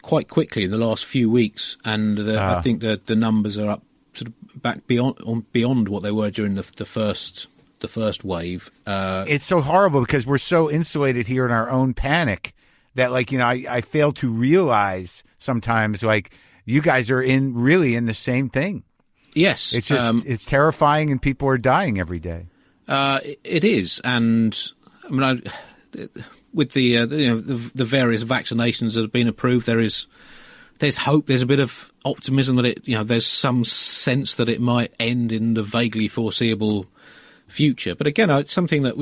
quite quickly in the last few weeks, and I think the numbers are up sort of back beyond what they were during the first wave. It's so horrible because we're so insulated here in our own panic that, like, I fail to realize sometimes, like, you guys are really in the same thing. Yes, it's just it's terrifying, and people are dying every day. It is, and I mean, with the various vaccinations that have been approved, there's hope. There's a bit of optimism that there's some sense that it might end in the vaguely foreseeable future. But again, it's something that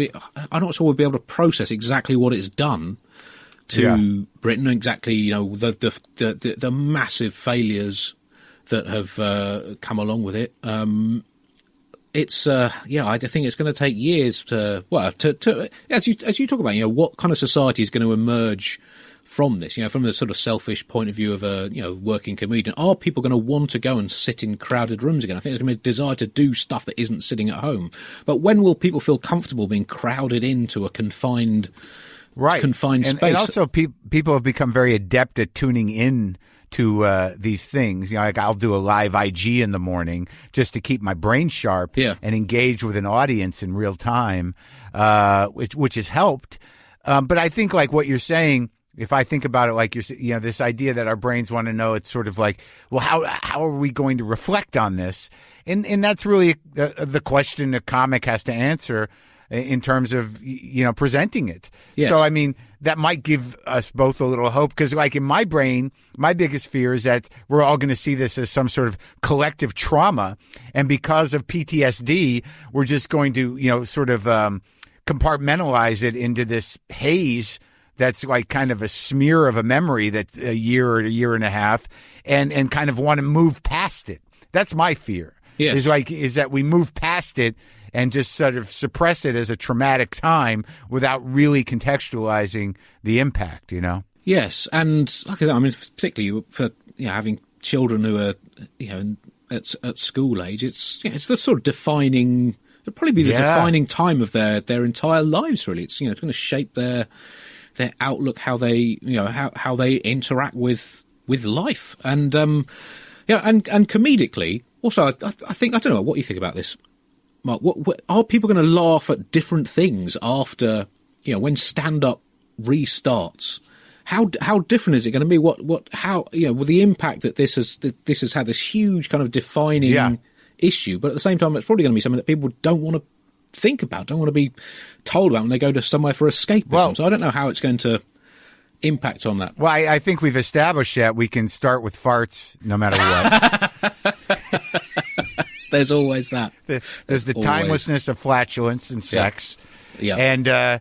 I'm not sure we'll be able to process exactly what it's done to Britain. Exactly, the massive failures that have come along with it. It's I think it's going to take years to as you talk about, what kind of society is going to emerge from this, from the sort of selfish point of view of a working comedian. Are people going to want to go and sit in crowded rooms again? I think there's going to be a desire to do stuff that isn't sitting at home. But when will people feel comfortable being crowded into a confined space? And also people have become very adept at tuning in to these things. Like, I'll do a live IG in the morning just to keep my brain sharp and engage with an audience in real time, which has helped. But I think, like what you're saying, if I think about it, like this idea that our brains want to know, it's sort of like, well, how are we going to reflect on this? And that's really the question a comic has to answer in terms of, presenting it. Yes. So, I mean, that might give us both a little hope, because, like, in my brain, my biggest fear is that we're all going to see this as some sort of collective trauma. And because of PTSD, we're just going to, sort of compartmentalize it into this haze that's like kind of a smear of a memory that's a year or a year and a half, and kind of want to move past it. That's my fear. Yes. Is that we move past it and just sort of suppress it as a traumatic time without really contextualizing the impact, Yes, and like I said, I mean, particularly for having children who are at school age, it's the sort of defining. It'll probably be the defining time of their entire lives. Really, it's it's going to shape their outlook, how they how they interact with life, and and comedically. Also, I think, I don't know what you think about this, Mark. What are people going to laugh at different things after, when stand-up restarts? How different is it going to be? With the impact that this has had, this huge kind of defining issue, but at the same time, it's probably going to be something that people don't want to think about, don't want to be told about when they go to somewhere for escapism. Well, so I don't know how it's going to impact on that. Well, I think we've established that we can start with farts no matter what. There's always that. There's the timelessness of flatulence and sex. Yeah. And,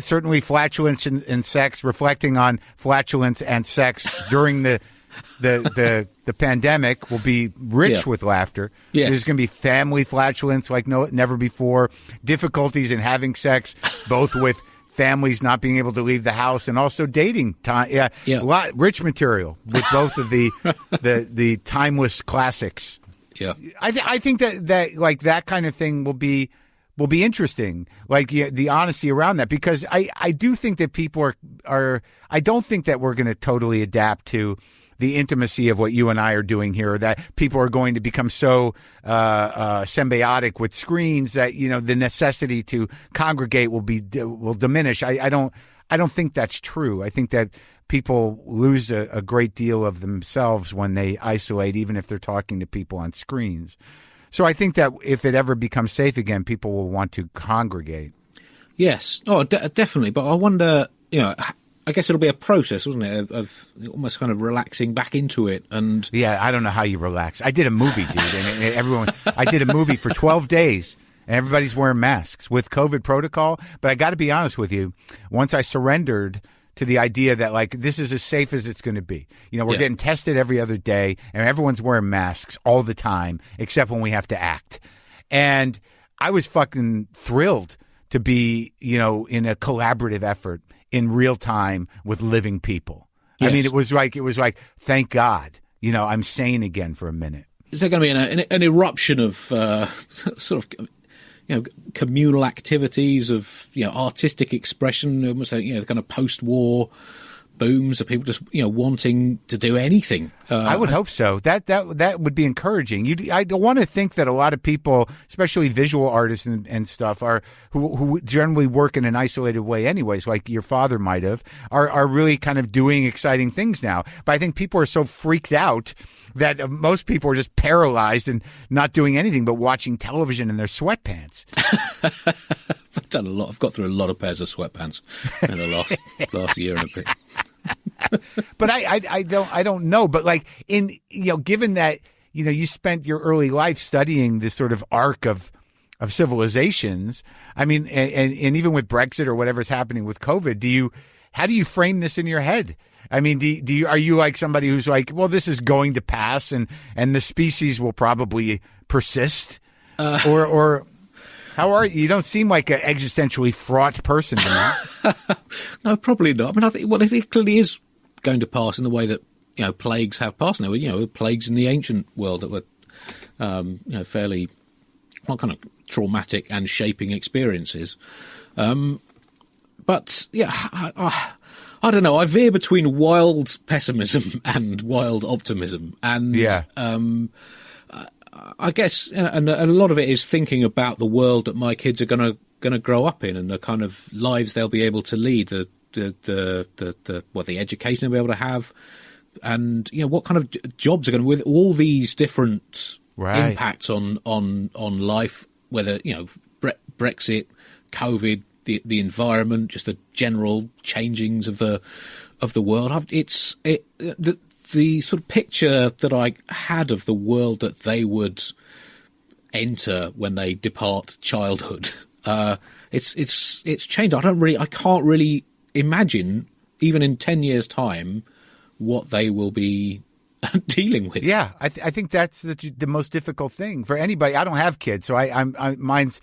certainly flatulence and sex, reflecting on flatulence and sex during the pandemic will be rich with laughter. Yes. There's going to be family flatulence like never before, difficulties in having sex, both with families not being able to leave the house and also dating time. Rich material with both of the timeless classics. Yeah, I think that like that kind of thing will be interesting, like the honesty around that, because I do think that people are I don't think that we're going to totally adapt to the intimacy of what you and I are doing here, or that people are going to become so symbiotic with screens that the necessity to congregate will diminish. I don't think that's true. I think that people lose a great deal of themselves when they isolate, even if they're talking to people on screens. So I think that if it ever becomes safe again, people will want to congregate. Yes. Oh, definitely. But I wonder, I guess it'll be a process, wasn't it, of almost kind of relaxing back into it. And I don't know how you relax. I did a movie, dude, and I did a movie for 12 days, and everybody's wearing masks with COVID protocol. But I got to be honest with you, once I surrendered to the idea that, like, this is as safe as it's going to be. We're getting tested every other day, and everyone's wearing masks all the time, except when we have to act. And I was fucking thrilled to be, in a collaborative effort in real time with living people. Yes. I mean, it was like, thank God, I'm sane again for a minute. Is there going to be an eruption of sort of, communal activities, of artistic expression, almost like, kind of post-war booms of people just wanting to do anything. I would hope so. That would be encouraging. I don't want to think that a lot of people, especially visual artists and stuff, who generally work in an isolated way anyways, like your father might have, are really kind of doing exciting things now. But I think people are so freaked out that most people are just paralyzed and not doing anything but watching television in their sweatpants. I've done a lot. I've got through a lot of pairs of sweatpants in the last year and a bit. But I don't know. But like given that you spent your early life studying this sort of arc of civilizations. I mean, and even with Brexit or whatever's happening with COVID, how do you frame this in your head? I mean, are you like somebody who's like, well, this is going to pass and the species will probably persist, or how are you? You don't seem like an existentially fraught person to me. No, probably not. I mean, it clearly is going to pass in the way that plagues have passed. Now, plagues in the ancient world that were fairly kind of traumatic and shaping experiences. But yeah, I don't know. I veer between wild pessimism and wild optimism, and I guess, and a lot of it is thinking about the world that my kids are going to grow up in, and the kind of lives they'll be able to lead, the education they'll be able to have, and what kind of jobs are going to, with all these different impacts on life, whether Brexit, COVID, the environment, just the general changings of the world. The sort of picture that I had of the world that they would enter when they depart childhood, it's changed. I can't really imagine, even in 10 years' time, what they will be dealing with. Yeah, I think that's the most difficult thing for anybody. I don't have kids, so mine's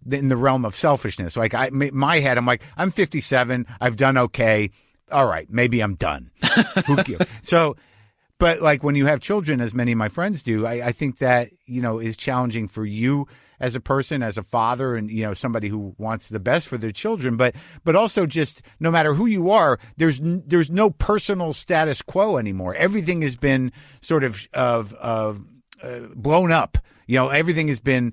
in the realm of selfishness. Like my head, I'm like, I'm 57. I've done okay. All right, maybe I'm done. Who cares? So, but like when you have children, as many of my friends do, I think that is challenging for you as a person, as a father, and somebody who wants the best for their children. But also just no matter who you are, there's no personal status quo anymore. Everything has been sort of blown up. Everything has been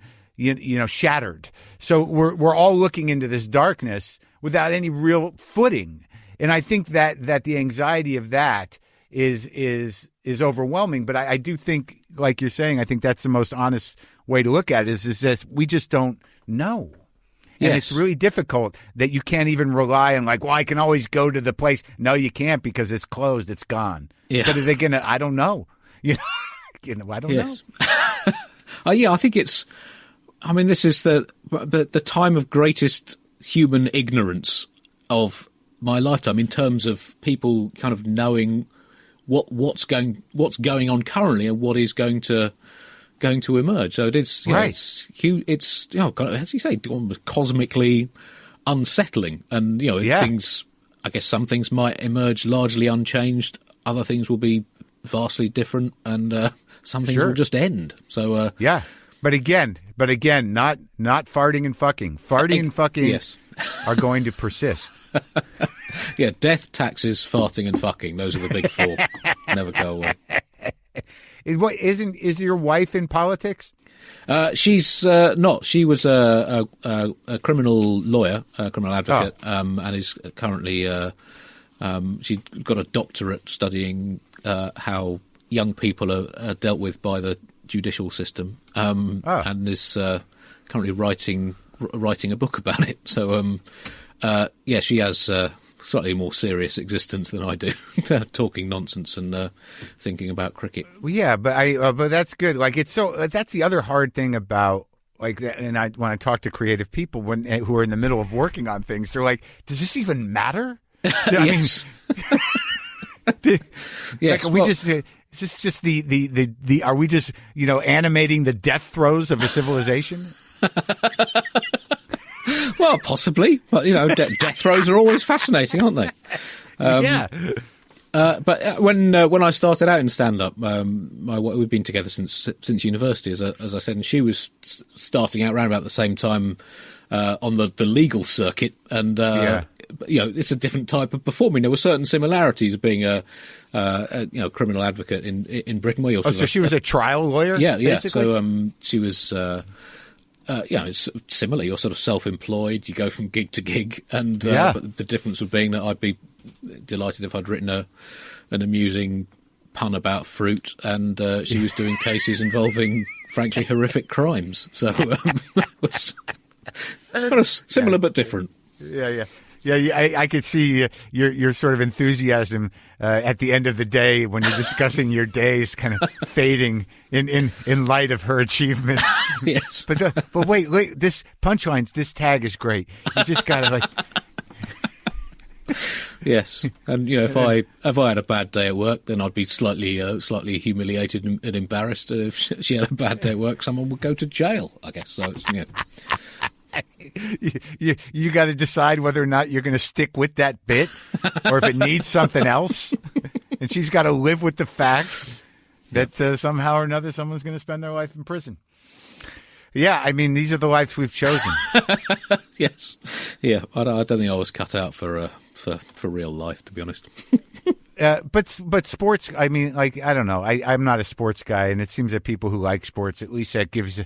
shattered. So we're all looking into this darkness without any real footing. And I think that the anxiety of that is overwhelming. But I do think, like you're saying, I think that's the most honest way to look at it is that we just don't know. And it's really difficult that you can't even rely on like, well, I can always go to the place. No, you can't because it's closed. It's gone. Yeah. But are they going to, I don't know. I don't know. I think this is the time of greatest human ignorance of my lifetime in terms of people kind of knowing what's going on currently and what is going to emerge. So it is it's as you say, cosmically unsettling, and things. I guess some things might emerge largely unchanged, other things will be vastly different, and some things will just end. So But again, not farting and fucking. Farting and fucking are going to persist. Yeah, death, taxes, farting, and fucking. Those are the big four. Never go away. Is your wife in politics? She's not. She was a criminal lawyer, a criminal advocate, and is currently. She got a doctorate studying how young people are dealt with by the judicial system, and is currently writing a book about it. So, she has slightly more serious existence than I do, talking nonsense and thinking about cricket. Well, yeah, but that's good. Like that's the other hard thing about like that. And when I talk to creative people who are in the middle of working on things, they're like, "Does this even matter?" Yes. Yes. Like, is this just the are we just animating the death throes of a civilization? Well, possibly, but death throes are always fascinating, aren't they? But when I started out in stand-up, we've been together since university, as I said, and she was starting out around about the same time on the legal circuit, and it's a different type of performing. There were certain similarities of being a criminal advocate in Britain. Where so she was a trial lawyer? Yeah. Basically? So she was, it's similar. You're sort of self-employed. You go from gig to gig, and but the difference would being that I'd be delighted if I'd written an amusing pun about fruit, and she was doing cases involving, frankly, horrific crimes. So it was kind of similar but different. Yeah. I could see your sort of enthusiasm at the end of the day when you're discussing your days, kind of fading in light of her achievements. Yes, but wait, this punchlines, this tag is great. You just gotta like. Yes, and if I had a bad day at work, then I'd be slightly humiliated and embarrassed. If she had a bad day at work, someone would go to jail, I guess. So it's, You got to decide whether or not you're going to stick with that bit, or if it needs something else. And she's got to live with the fact that somehow or another someone's going to spend their life in prison. Yeah, I mean, these are the lives we've chosen. Yes, yeah. I don't think I was cut out for real life, to be honest. But sports, I mean, like, I don't know. I'm not a sports guy, and it seems that people who like sports, at least that gives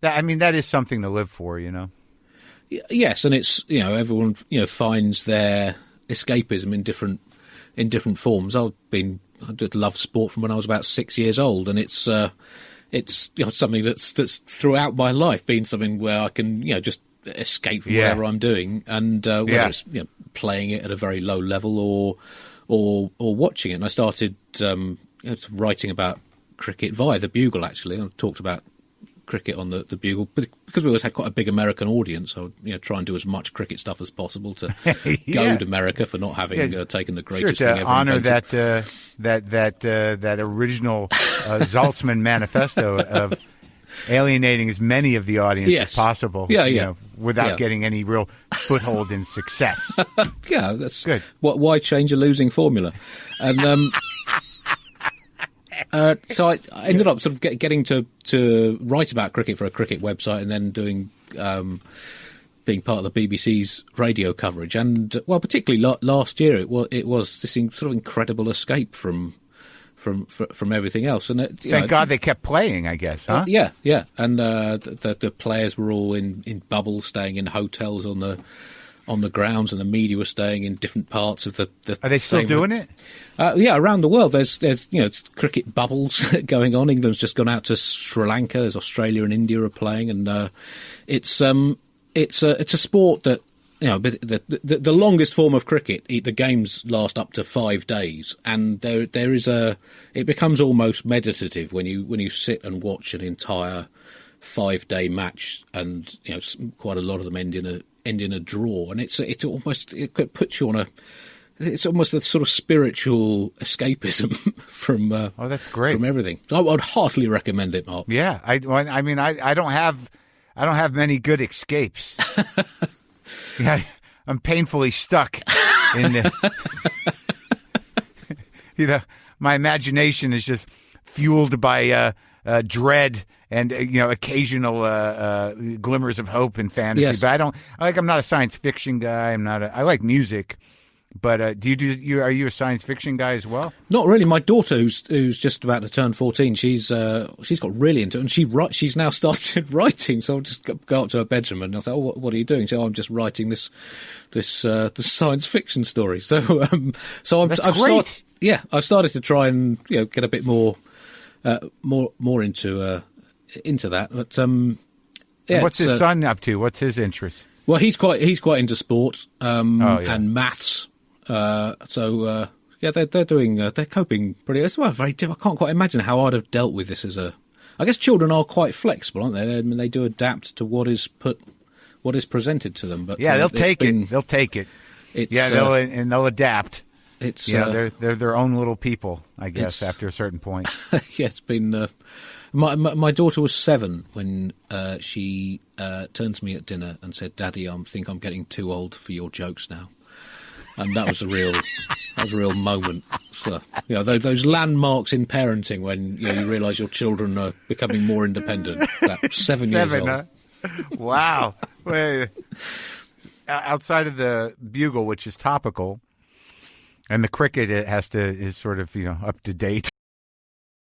that. I me't that is something to live for, Yes, and it's everyone finds their escapism in different forms. I did love sport from when I was about 6 years old, and it's something that's throughout my life been something where I can just escape from whatever I'm doing, and whether it's playing it at a very low level or watching it. And I started writing about cricket via the Bugle. Actually, I talked about cricket on the Bugle, but because we always had quite a big American audience, I would try and do as much cricket stuff as possible to goad America for not having taken the greatest thing ever invented. Honor that original Zaltzman manifesto of alienating as many of the audience as possible, without getting any real foothold in success. Yeah, that's good. Why change a losing formula? And so I ended up sort of getting to write about cricket for a cricket website, and then doing being part of the BBC's radio coverage. And particularly last year, it was this sort of incredible escape from everything else. And thank God they kept playing, I guess, huh? Yeah. And the players were all in bubbles, staying in hotels on the grounds, and the media were staying in different parts of the Are they still doing it? Around the world, there's cricket bubbles going on. England's just gone out to Sri Lanka. There's Australia and India are playing, and it's a sport that the longest form of cricket. The games last up to 5 days, and there is it becomes almost meditative when you sit and watch an entire 5-day match, and quite a lot of them end in a draw, and it puts you on it's almost a sort of spiritual escapism from that's great, from everything. So I would heartily recommend it, Mark. Yeah, I don't have many good escapes. Yeah, I'm painfully stuck in my imagination is just fueled by dread and occasional glimmers of hope in fantasy. Yes. But I'm not a science fiction guy. I like music. But are you a science fiction guy as well? Not really. My daughter, who's just about to turn 14, she's got really into it, and she's now started writing. So I'll just go up to her bedroom and I'll say, "Oh, what are you doing?" So I'm just writing this science fiction story. So I've started to try and get a bit more into that. But what's his son up to? What's his interest? Well, he's quite into sports and maths. They're they're coping pretty. It's very difficult. I can't quite imagine how I'd have dealt with this I guess children are quite flexible, aren't they? I mean, they do adapt to what is presented to them. But they'll take it. They'll take it. They'll adapt. It's they're their own little people, I guess. After a certain point. Yeah, it's been. My daughter was 7 when she turned to me at dinner and said, "Daddy, I think I'm getting too old for your jokes now." And that was a real moment. So, those landmarks in parenting when you realise your children are becoming more independent. That 7 years old. Huh? Wow. outside of the bugle, which is topical, and the cricket is sort of up to date.